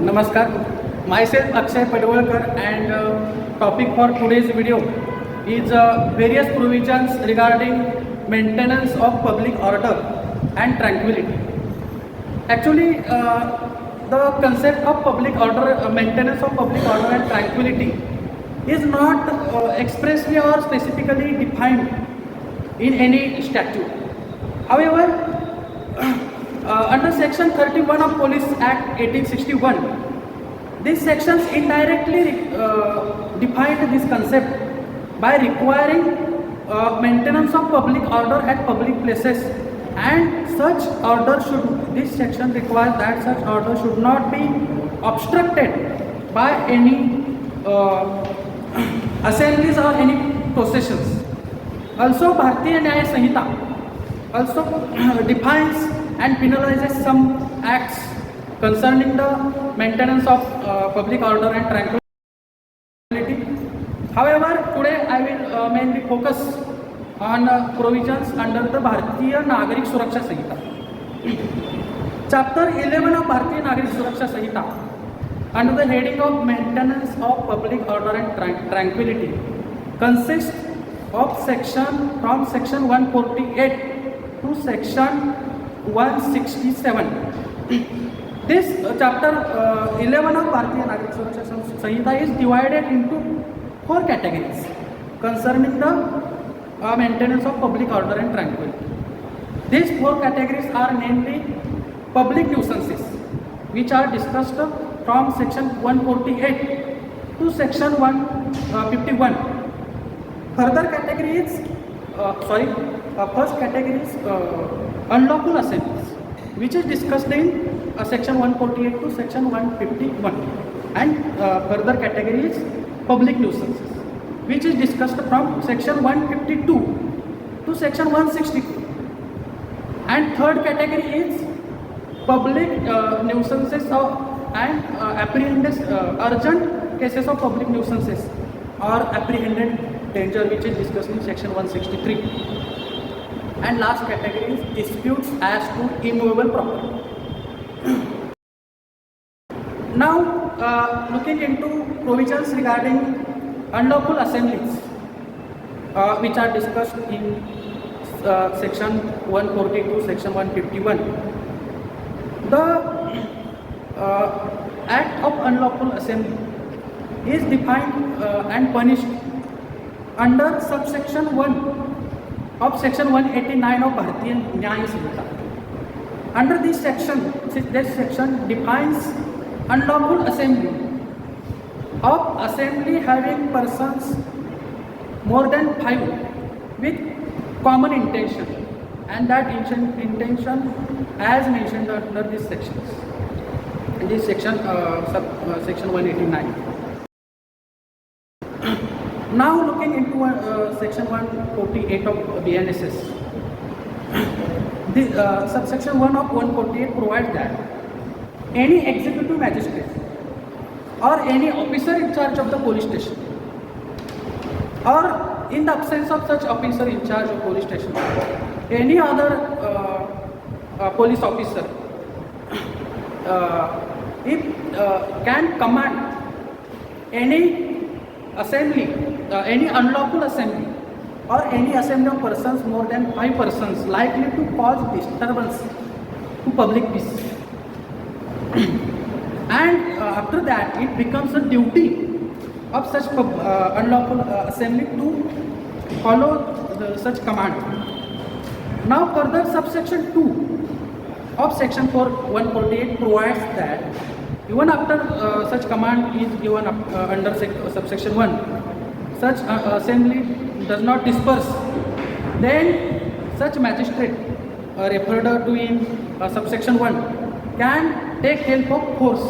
Namaskar. Myself Akshay Padwalkar, and topic for today's video is various provisions regarding maintenance of public order and tranquility. Actually, the concept of public order, maintenance of public order and tranquility is not expressly or specifically defined in any statute. However, under Section 31 of Police Act 1861, these sections indirectly defined this concept by requiring maintenance of public order at public places, and such order should, this section requires that such order should not be obstructed by any assemblies or any processions. Also, Bharatiya Nyaya Sanhita also defines and penalizes some acts concerning the maintenance of public order and tranquility. However, today I will mainly focus on provisions under the Bharatiya Nagarik Suraksha Sanhita. Chapter 11 of Bharatiya Nagarik Suraksha Sanhita, under the heading of maintenance of public order and tranquility, consists of from section 148 to section 167. This chapter 11 of Bharatiya Nagarik Suraksha Sanhita is divided into 4 categories concerning the maintenance of public order and tranquility. These 4 categories are namely public nuisances, which are discussed from section 148 to section 151. Further category is first category is unlawful assemblies, which is discussed in section 148 to section 151, and further category is public nuisances, which is discussed from section 152 to section 162, and third category is public nuisances and apprehended urgent cases of public nuisances or apprehended danger, which is discussed in section 163. And last category is disputes as to immovable property. Now, looking into provisions regarding unlawful assemblies, which are discussed in section 142, section 151. The act of unlawful assembly is defined and punished under subsection 1 of section 189 of Bharatiya Nyaya Sanhita. Under this section defines unlawful assembly of assembly having persons more than 5 with common intention, and that intention as mentioned under these sections. In this section, section 189. Now, looking into section 148 of BNSS, the subsection 1 of 148 provides that any executive magistrate or any officer in charge of the police station, or in the absence of such officer in charge of police station, any other police officer can command any assembly, any unlawful assembly or any assembly of persons more than 5 persons likely to cause disturbance to public peace. And after that, it becomes a duty of such unlawful assembly to follow such command. Now, further subsection 2 of section 148 provides that even after such command is given under subsection 1, such assembly does not disperse, then such magistrate referred to in subsection 1 can take help of force,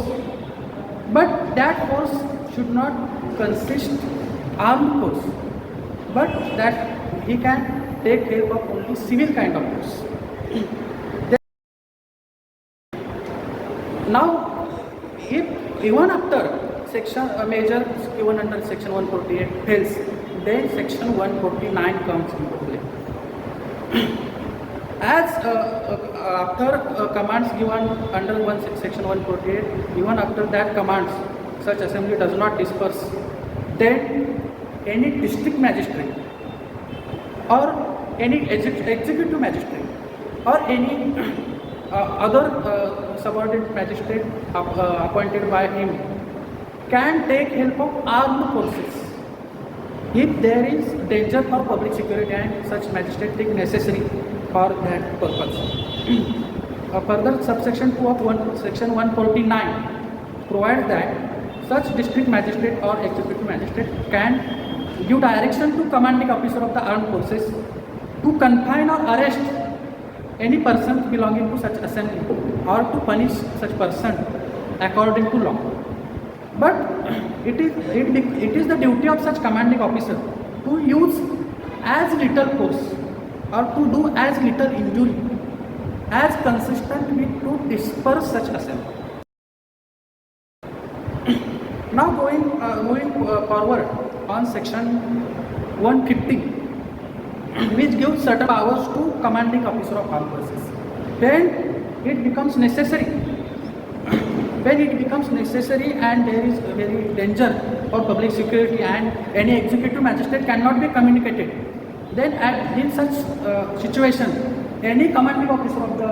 but that force should not consist armed force, but that he can take help of only civil kind of force. Now, if even after section measure given under section 148 fails, then section 149 comes into play. As after commands given under section 148, even after that commands, such assembly does not disperse, then any district magistrate or any executive magistrate or any other subordinate magistrate appointed by him can take help of armed forces if there is danger for public security and such magistrate take necessary for that purpose. Further, subsection 2 of section 149 provides that such district magistrate or executive magistrate can give direction to commanding officer of the armed forces to confine or arrest any person belonging to such assembly or to punish such person according to law. But it is the duty of such commanding officer to use as little force or to do as little injury as consistent with to disperse such assembly. Now moving forward on section 150, which gives certain powers to commanding officer of armed forces. When it becomes necessary and there is very danger for public security and any executive magistrate cannot be communicated, then in such situation, any commanding officer of the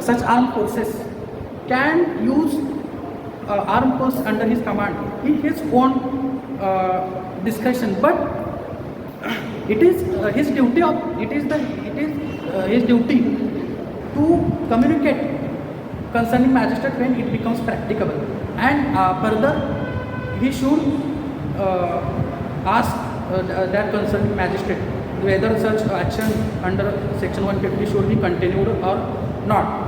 such armed forces can use armed force under his command in his own discretion, but it is his duty to communicate concerning magistrate when it becomes practicable, and further he should ask that concerning magistrate whether such action under section 150 should be continued or not.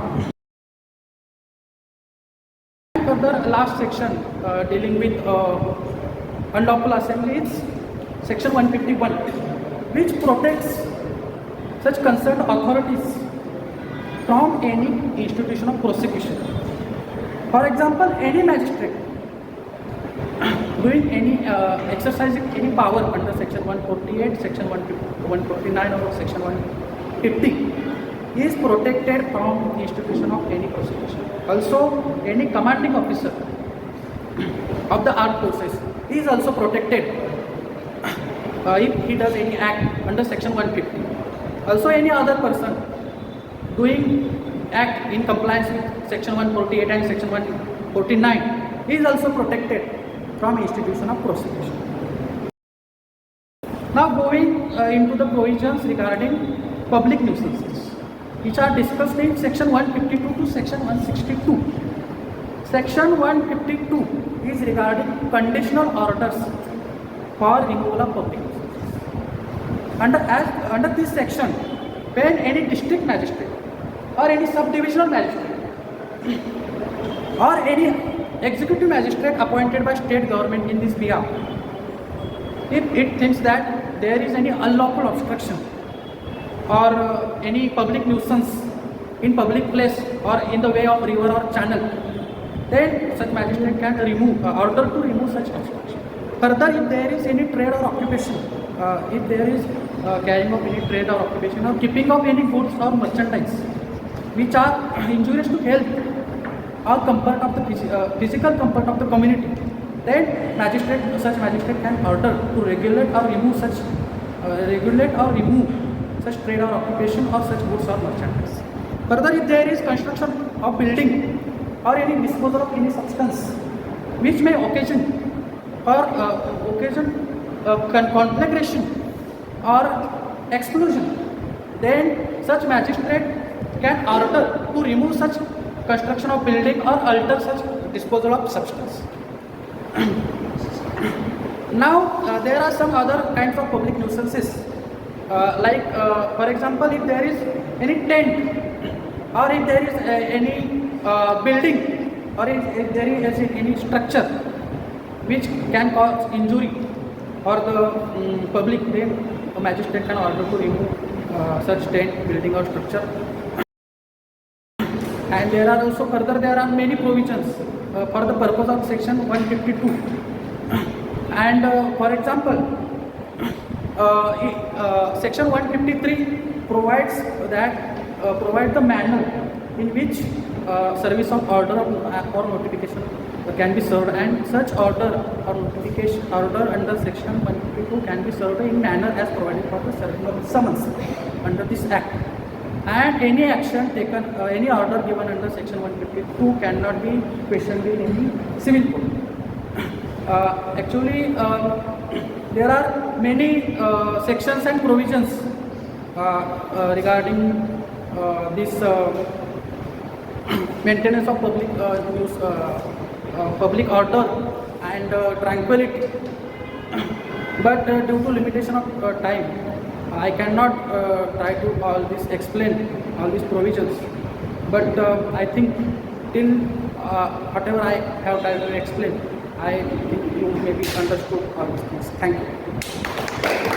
Further, last section dealing with unlawful assembly is section 151, which protects such concerned authorities from any institution of prosecution. For example, any magistrate doing any exercising any power under section 148, section 149 or section 150 is protected from institution of any prosecution. Also, any commanding officer of the armed forces is also protected if he does any act under section 150. Also, any other person doing act in compliance with section 148 and section 149 is also protected from institution of prosecution. Now going into the provisions regarding public nuisances, which are discussed in section 152 to section 162. Section 152 is regarding conditional orders for removal of public nuisances. Under this section, when any district magistrate or any subdivisional magistrate or any executive magistrate appointed by state government in this behalf, if it thinks that there is any unlawful obstruction or any public nuisance in public place or in the way of river or channel, then such magistrate can order to remove such obstruction. Further, if there is any trade or occupation, if there is carrying of any trade or occupation or keeping of any goods or merchandise which are injurious to health or comfort of the physical comfort of the community, then such magistrate can order to regulate or remove such trade or occupation or such goods or merchandise. Further, if there is construction of building or any disposal of any substance which may occasion conflagration or explosion, then such magistrate can order to remove such construction of building or alter such disposal of substance. Now there are some other kinds of public nuisances, for example, if there is any tent or if there is any building or if there is any structure which can cause injury or the public, then a magistrate can order to remove such tent, building or structure. And there are many provisions for the purpose of section 152. And for example, Section 153 provides provide the manner in which service of order or notification can be served, and such order or notification order under Section 152 can be served in manner as provided for the serving of summons under this Act. And any action taken, any order given under Section 152 cannot be questioned in any civil court. Actually, there are many sections and provisions regarding this maintenance of public order and tranquility. But due to limitation of time, I cannot try to explain all these provisions. But I think till whatever I have tried to explain, I think you maybe understood all these things. Thank you.